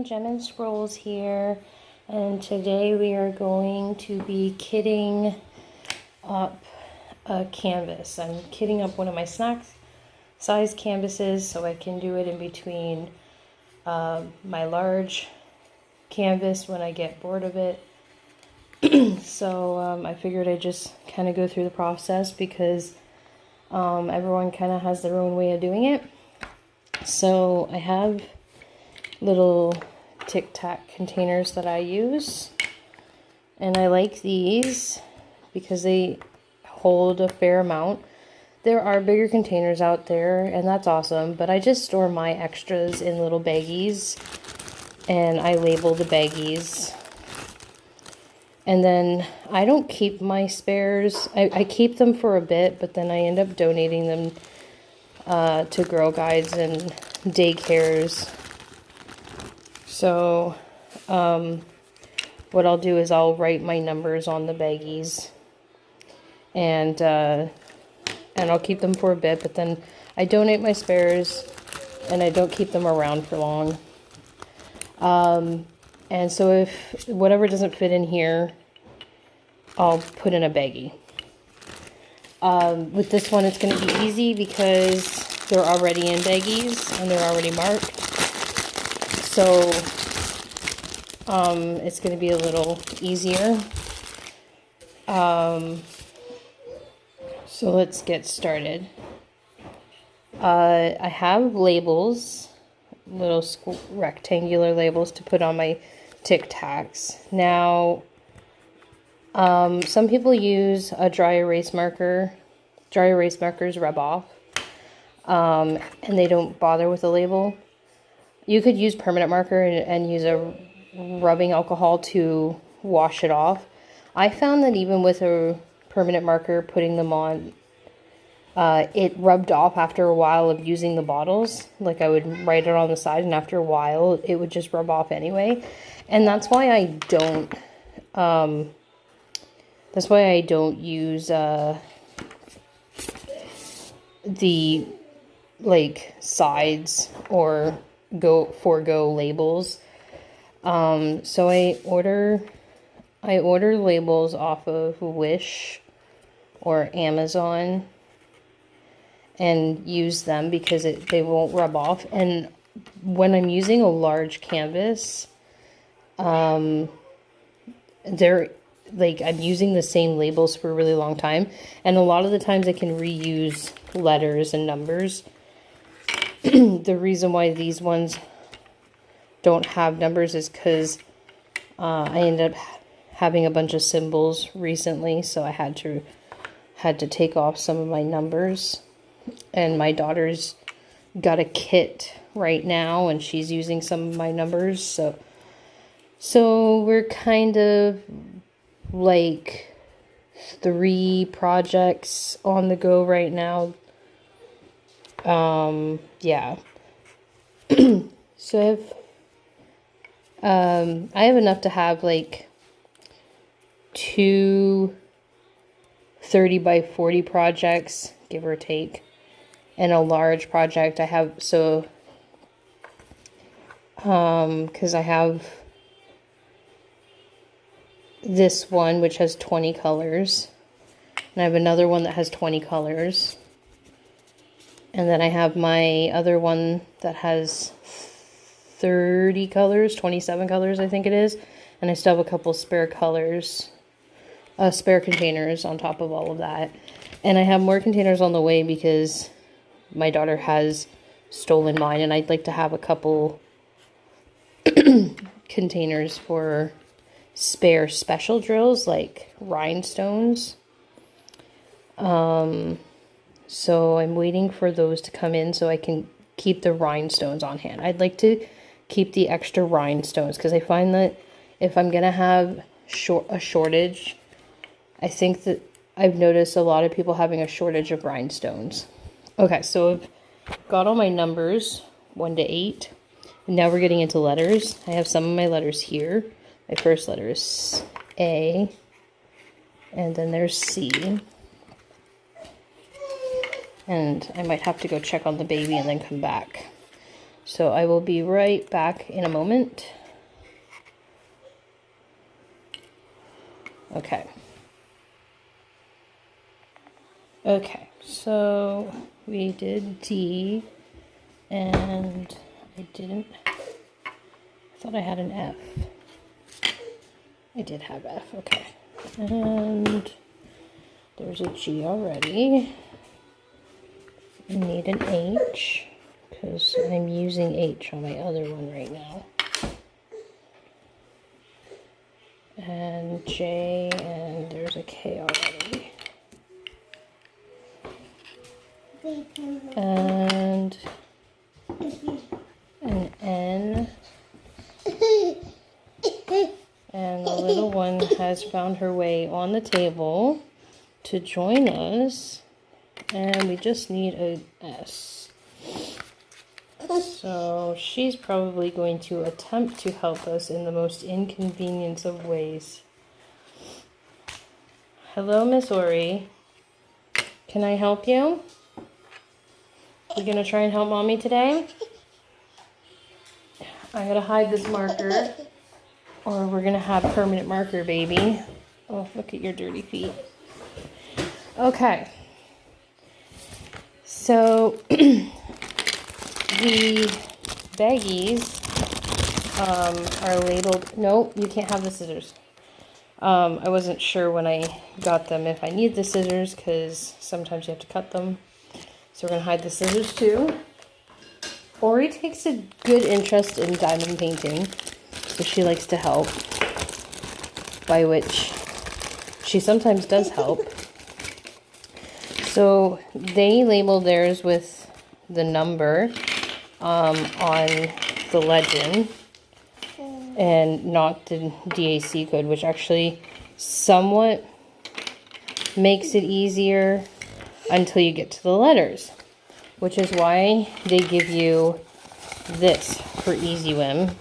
everyone, Gem and Scrolls here, and today we are going to be kitting up a canvas. I'm kitting up one of my snack size canvases so I can do it in between my large canvas when I get bored of it. So I figured I'd just kind of go through the process because everyone kind of has their own way of doing it. So I have little Tic Tac containers that I use, and I like these because they hold a fair amount. There are bigger containers out there, and that's awesome, but I just store my extras in little baggies, and I label the baggies. And then I don't keep my spares. I keep them for a bit, but then I end up donating them to Girl Guides and daycares. So what I'll do is I'll write my numbers on the baggies, and I'll keep them for a bit, but then I donate my spares and I don't keep them around for long. And so if whatever doesn't fit in here, I'll put in a baggie. With this one, it's going to be easy because they're already in baggies and they're already marked. So it's going to be a little easier. So let's get started. I have labels, little rectangular labels to put on my Tic Tacs. Now, some people use a dry erase marker. Dry erase markers rub off, and they don't bother with the label. You could use permanent marker and use a rubbing alcohol to wash it off. I found that even with a permanent marker, putting them on, it rubbed off after a while of using the bottles. Like I would write it on the side, and after a while it would just rub off anyway. And that's why I don't use the like sides or forego labels. So I order labels off of Wish or Amazon and use them because they won't rub off. And when I'm using a large canvas, I'm using the same labels for a really long time, and a lot of the times I can reuse letters and numbers. The reason why these ones don't have numbers is because I ended up having a bunch of symbols recently, so I had to take off some of my numbers. And my daughter's got a kit right now, and she's using some of my numbers, so we're kind of like 3 projects on the go right now. Yeah. So I have enough to have like 2 30 by 40 projects, give or take, and a large project. I have, so because I have this one which has 20 colors, and I have another one that has 20 colors, and then I have my other one that has 30 colors, 27 colors I think it is, and I still have a couple spare colors, spare containers on top of all of that. And I have more containers on the way because my daughter has stolen mine, and I'd like to have a couple containers for spare special drills like rhinestones. So I'm waiting for those to come in so I can keep the rhinestones on hand. I'd like to keep the extra rhinestones because I find that if I'm gonna have a shortage, I think that I've noticed a lot of people having a shortage of rhinestones. Okay, so I've got all my numbers 1 to 8, and now we're getting into letters. I have some of my letters here. My first letter is A, and then there's C. And I might have to go check on the baby and then come back. So I will be right back in a moment. Okay. Okay, so we did D, and I thought I had an F. I did have F, okay. And there's a G already. I need an H, because I'm using H on my other one right now. And J, and there's a K already. And an N. And the little one has found her way on the table to join us. And we just need a S. So she's probably going to attempt to help us in the most inconvenient of ways. Hello, Miss Ori. Can I help you? You gonna try and help Mommy today? I gotta hide this marker, or we're gonna have permanent marker, baby. Oh, look at your dirty feet. Okay. So the baggies are labeled. No, you can't have the scissors. I wasn't sure when I got them if I need the scissors, because sometimes you have to cut them. So we're going to hide the scissors too. Ori takes a good interest in diamond painting, so she likes to help, by which she sometimes does help. So they label theirs with the number on the legend and not the DAC code, which actually somewhat makes it easier until you get to the letters, which is why they give you this for EasyWim,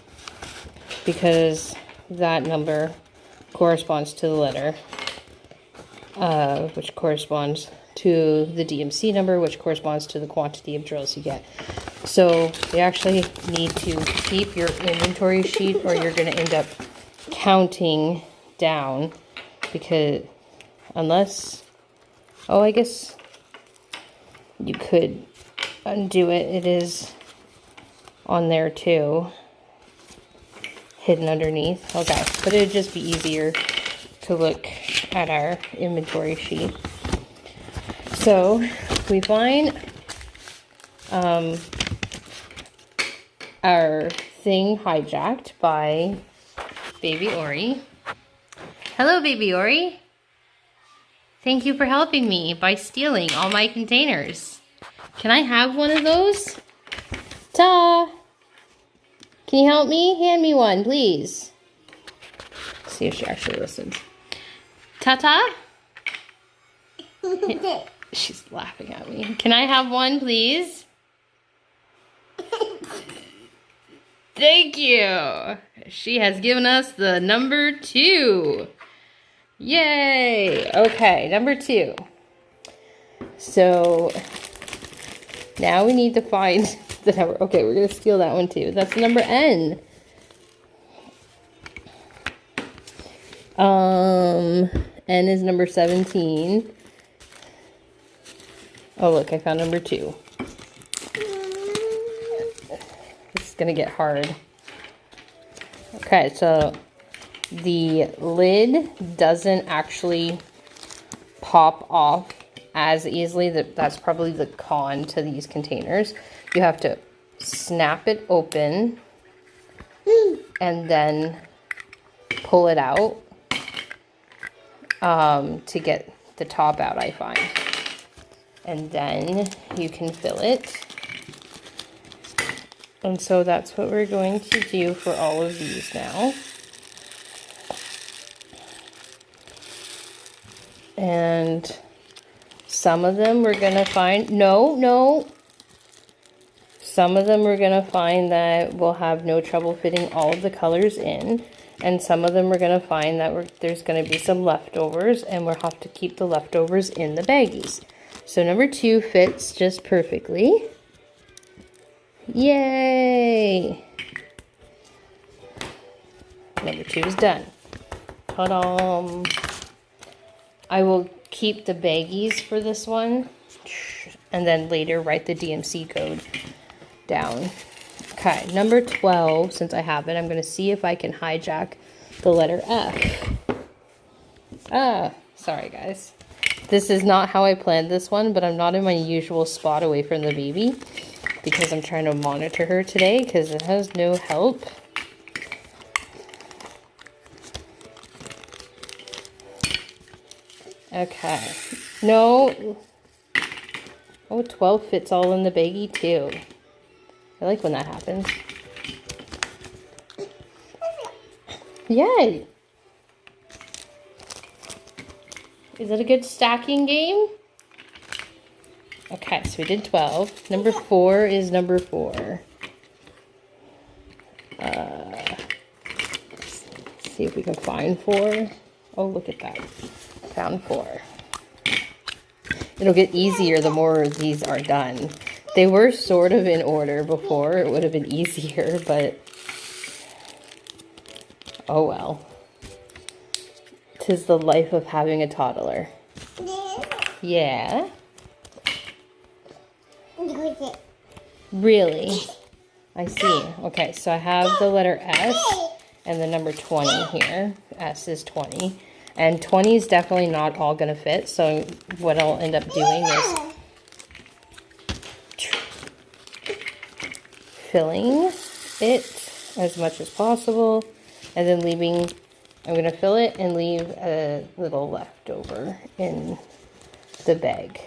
because that number corresponds to the letter, which corresponds to the DMC number, which corresponds to the quantity of drills you get. So you actually need to keep your inventory sheet, or you're going to end up counting down, because unless, oh, I guess you could undo it. It is on there too, hidden underneath. Okay, but it would just be easier to look at our inventory sheet. So we find our thing hijacked by Baby Ori. Hello, Baby Ori. Thank you for helping me by stealing all my containers. Can I have one of those? Ta! Can you help me? Hand me one, please. Let's see if she actually listens. Ta-ta? She's laughing at me. Can I have one, please? Thank you. She has given us the number 2. Yay! Okay, number 2. So now we need to find the number. Okay, we're gonna steal that one too. That's the number N. N is number 17. Oh look, I found number 2. It's gonna get hard. Okay, so the lid doesn't actually pop off as easily. That's probably the con to these containers. You have to snap it open and then pull it out to get the top out, I find. And then you can fill it. And so that's what we're going to do for all of these now. And some of them we're going to find, some of them we're going to find that we'll have no trouble fitting all of the colors in. And some of them we're going to find that there's going to be some leftovers, and we'll have to keep the leftovers in the baggies. So number 2 fits just perfectly. Yay! Number 2 is done. Ta-da! I will keep the baggies for this one, and then later write the DMC code down. Okay, number 12, since I have it, I'm going to see if I can hijack the letter F. Sorry guys. This is not how I planned this one, but I'm not in my usual spot away from the baby because I'm trying to monitor her today because it has no help. Okay. No. Oh, 12 fits all in the baggie too. I like when that happens. Yay! Is it a good stacking game? Okay, so we did 12. Number 4 is number 4. Let's see if we can find 4. Oh, look at that. Found 4. It'll get easier the more these are done. They were sort of in order before. It would have been easier, but oh well. 'Tis the life of having a toddler. Yeah? Really? I see. Okay, so I have the letter S and the number 20 here. S is 20. And 20 is definitely not all going to fit. So what I'll end up doing is filling it as much as possible. And then leaving, I'm going to fill it and leave a little leftover in the bag.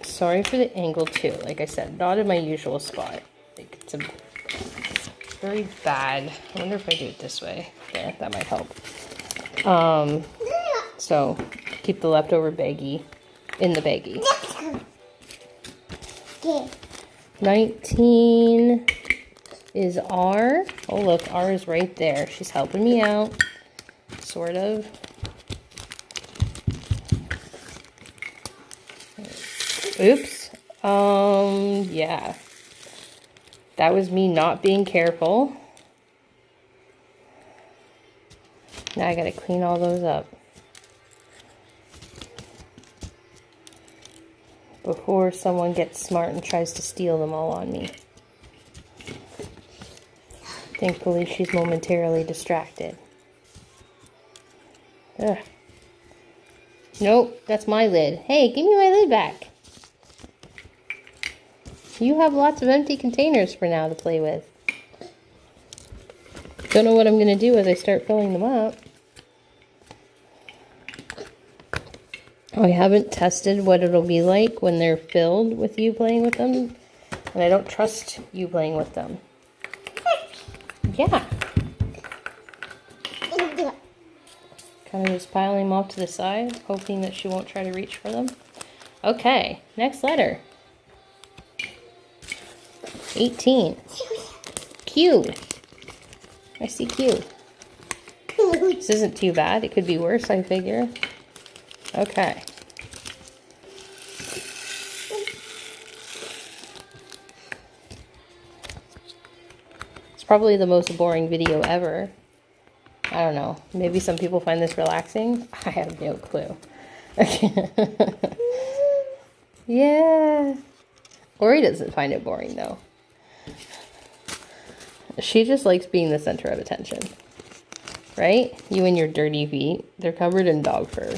Sorry for the angle too. Like I said, not in my usual spot. Like it's a very bad. I wonder if I do it this way. There, that might help. So keep the leftover baggie in the baggie. 19 is R. Oh look, R is right there. She's helping me out. Sort of. Oops. Yeah. That was me not being careful. Now I gotta clean all those up before someone gets smart and tries to steal them all on me. Thankfully, she's momentarily distracted. Ugh. Nope, that's my lid. Hey, give me my lid back. You have lots of empty containers for now to play with. Don't know what I'm going to do as I start filling them up. I haven't tested what it'll be like when they're filled with you playing with them. And I don't trust you playing with them. Yeah. Kind of just piling them off to the side, hoping that she won't try to reach for them. Okay, next letter. 18. Q. I see Q. This isn't too bad. It could be worse, I figure. Okay. It's probably the most boring video ever. I don't know. Maybe some people find this relaxing. I have no clue. Yeah. Ori doesn't find it boring, though. She just likes being the center of attention. Right? You and your dirty feet. They're covered in dog fur.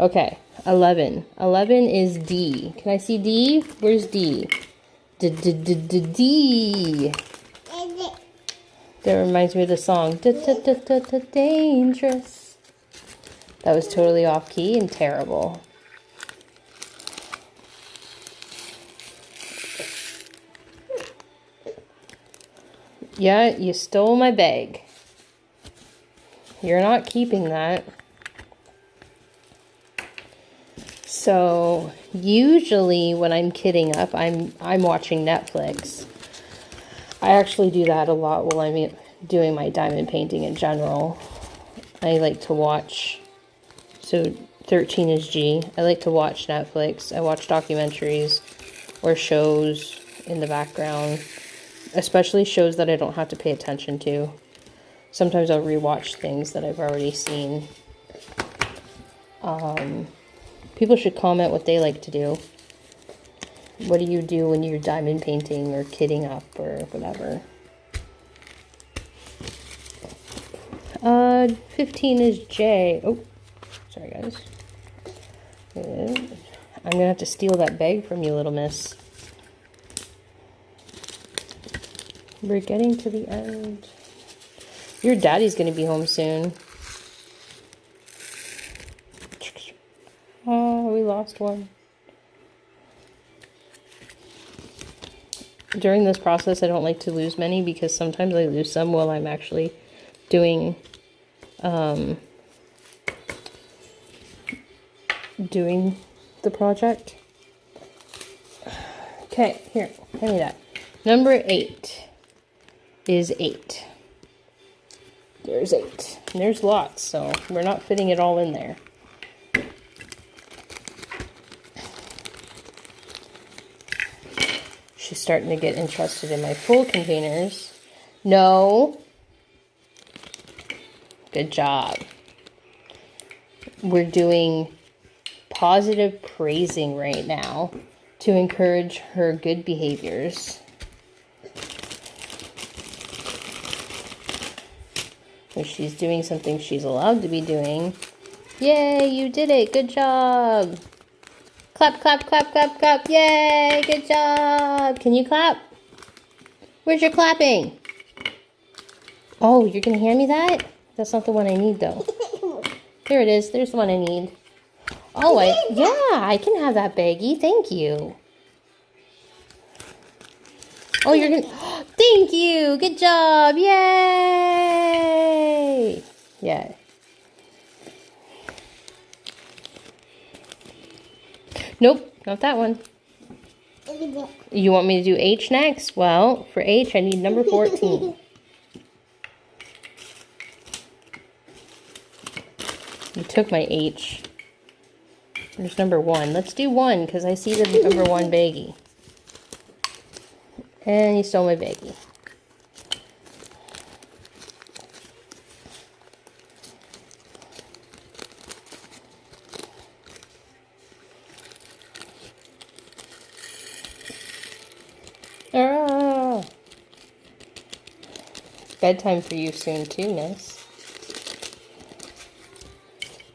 Okay. 11. 11 is D. Can I see D? Where's D? D. That reminds me of the song. Dangerous. That was totally off key and terrible. Yeah, you stole my bag. You're not keeping that. So usually when I'm kidding up, I'm watching Netflix. I actually do that a lot while I'm doing my diamond painting in general. I like to watch, so 13 is G. I like to watch Netflix. I watch documentaries or shows in the background, especially shows that I don't have to pay attention to. Sometimes I'll rewatch things that I've already seen. People should comment what they like to do. What do you do when you're diamond painting or kitting up or whatever? 15 is J. Oh, sorry guys. I'm gonna have to steal that bag from you, little miss. We're getting to the end. Your daddy's gonna be home soon. Oh, we lost one. During this process, I don't like to lose many because sometimes I lose some while I'm actually doing the project. Okay, here, hand me that. Number 8 is 8. There's 8. And there's lots, so we're not fitting it all in there. She's starting to get interested in my full containers. No. Good job. We're doing positive praising right now to encourage her good behaviors. If she's doing something she's allowed to be doing. Yay, you did it. Good job. Clap, clap, clap, clap, clap. Yay, good job. Can you clap? Where's your clapping? Oh, you're going to hand me that? That's not the one I need, though. There it is. There's the one I need. Oh, yeah, I can have that baggie. Thank you. Oh, you're going to... Thank you. Good job. Yay. Yeah. Nope, not that one. You want me to do H next? Well, for H, I need number 14. You took my H. There's number 1. Let's do 1, because I see the number 1 baggie. And you stole my baggie. Ah. Bedtime for you soon too, miss.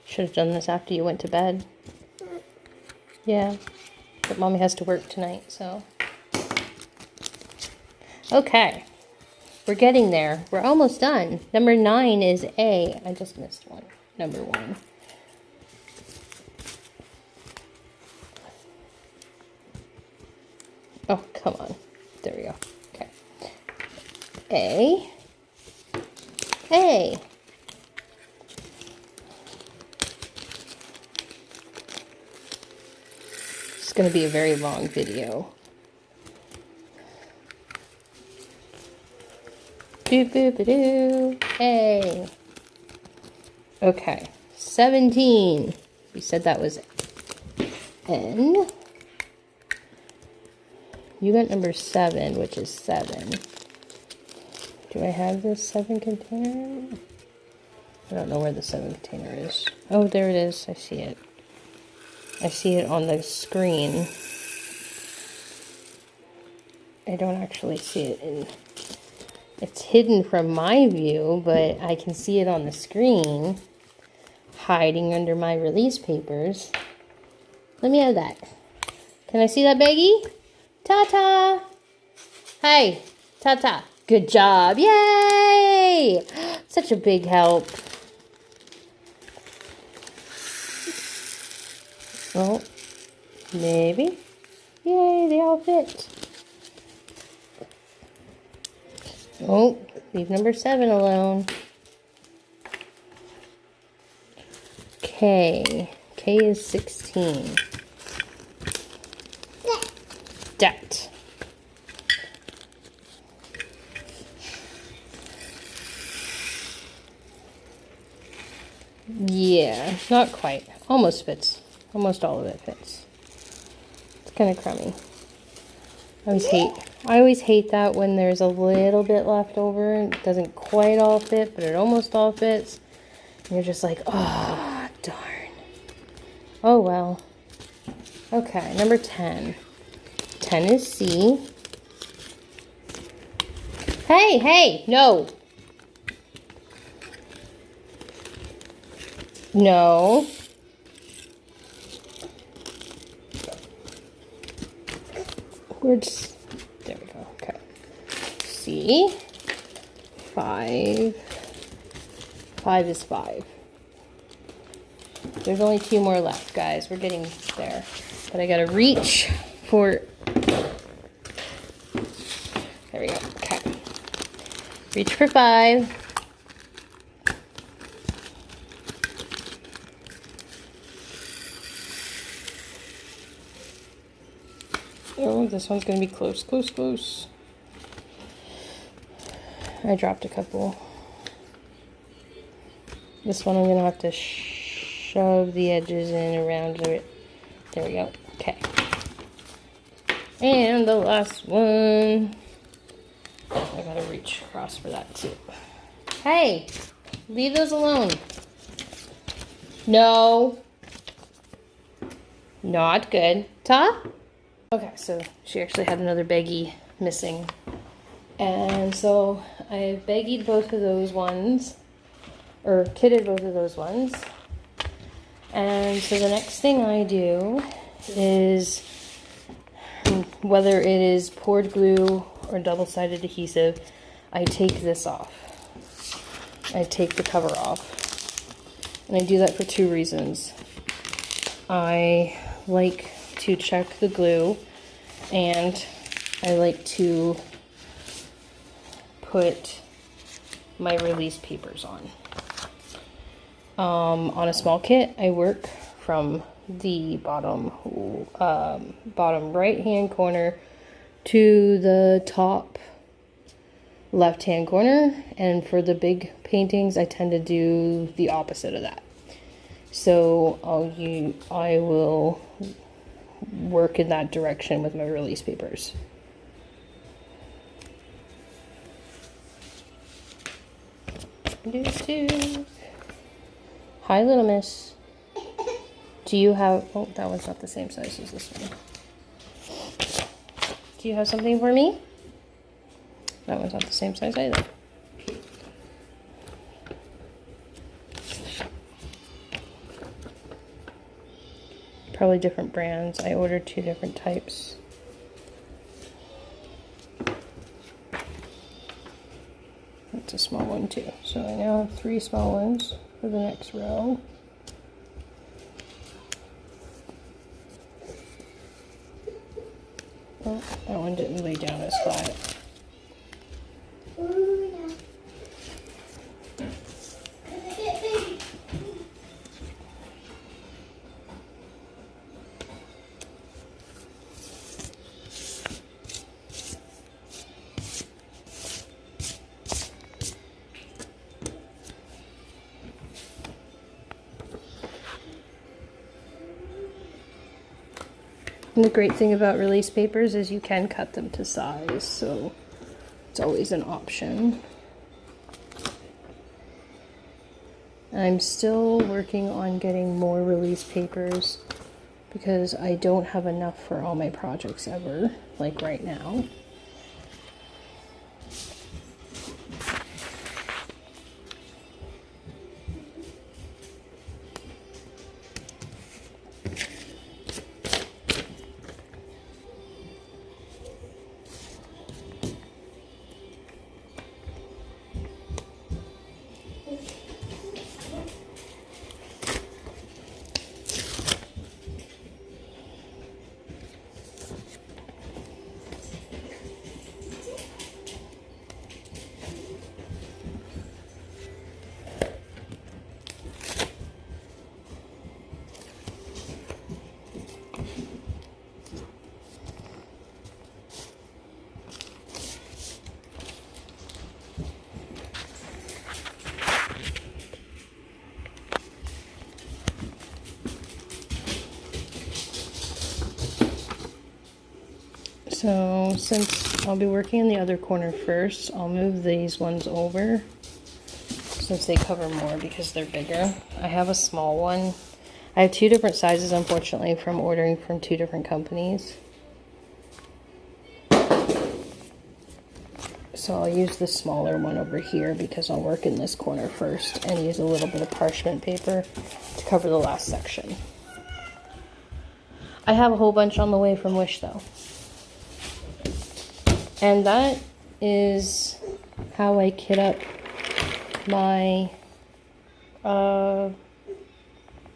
Should have done this after you went to bed. Yeah, but mommy has to work tonight, so. Okay, we're getting there. We're almost done. Number 9 is A. I just missed one. Number 1. Oh, come on. There we go. Okay. A. A. It's going to be a very long video. Doo-boo-ba-doo. A. Okay. 17. We said that was N. You got number 7, which is 7. Do I have this 7 container? I don't know where the 7 container is. Oh, there it is. I see it. I see it on the screen. I don't actually see it in... It's hidden from my view, but I can see it on the screen, hiding under my release papers. Let me have that. Can I see that baggie? Ta-ta! Hi, ta-ta. Good job. Yay! Such a big help. Oh, maybe. Yay, they all fit. Oh, leave number 7 alone. K. K is 16. Debt. Yeah, not quite. Almost fits. Almost all of it fits. It's kind of crummy. I always hate that when there's a little bit left over and it doesn't quite all fit, but it almost all fits. And you're just like, oh, darn. Oh, well. Okay, number 10. 10 is C. Hey, no. No. We're just, there we go, okay. C, 5. 5 is 5. There's only 2 more left, guys. We're getting there. But I gotta reach for, there we go, okay. Reach for 5. Oh, this one's gonna be close, close, close. I dropped a couple. This one I'm gonna have to shove the edges in around it. There we go. Okay. And the last one. I gotta reach across for that too. Hey, leave those alone. No. Not good. Ta? Okay, so she actually had another baggie missing. And so I baggied both of those ones, or kitted both of those ones. And so the next thing I do is, whether it is poured glue or double-sided adhesive, I take this off. I take the cover off. And I do that for 2 reasons. I like to check the glue, and I like to put my release papers on. On a small kit, I work from the bottom right hand corner to the top left hand corner, and for the big paintings I tend to do the opposite of that. So I will work in that direction with my release papers. Hi, little miss. Do you have, oh, that one's not the same size as this one. Do you have something for me? That one's not the same size either. Probably different brands. I ordered 2 different types. That's a small one too. So I now have 3 small ones for the next row. Oh, that one didn't lay down as flat. And the great thing about release papers is you can cut them to size, so it's always an option. I'm still working on getting more release papers because I don't have enough for all my projects ever, like right now. So since I'll be working in the other corner first, I'll move these ones over since they cover more because they're bigger. I have a small one. I have 2 different sizes, unfortunately, from ordering from 2 different companies. So I'll use the smaller one over here because I'll work in this corner first and use a little bit of parchment paper to cover the last section. I have a whole bunch on the way from Wish though. And that is how I kit up my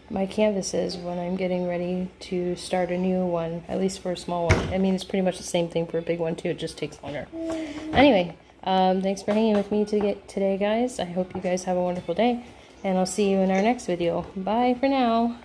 my canvases when I'm getting ready to start a new one, at least for a small one. I mean, it's pretty much the same thing for a big one too, it just takes longer. Anyway, thanks for hanging with me today, guys. I hope you guys have a wonderful day, and I'll see you in our next video. Bye for now.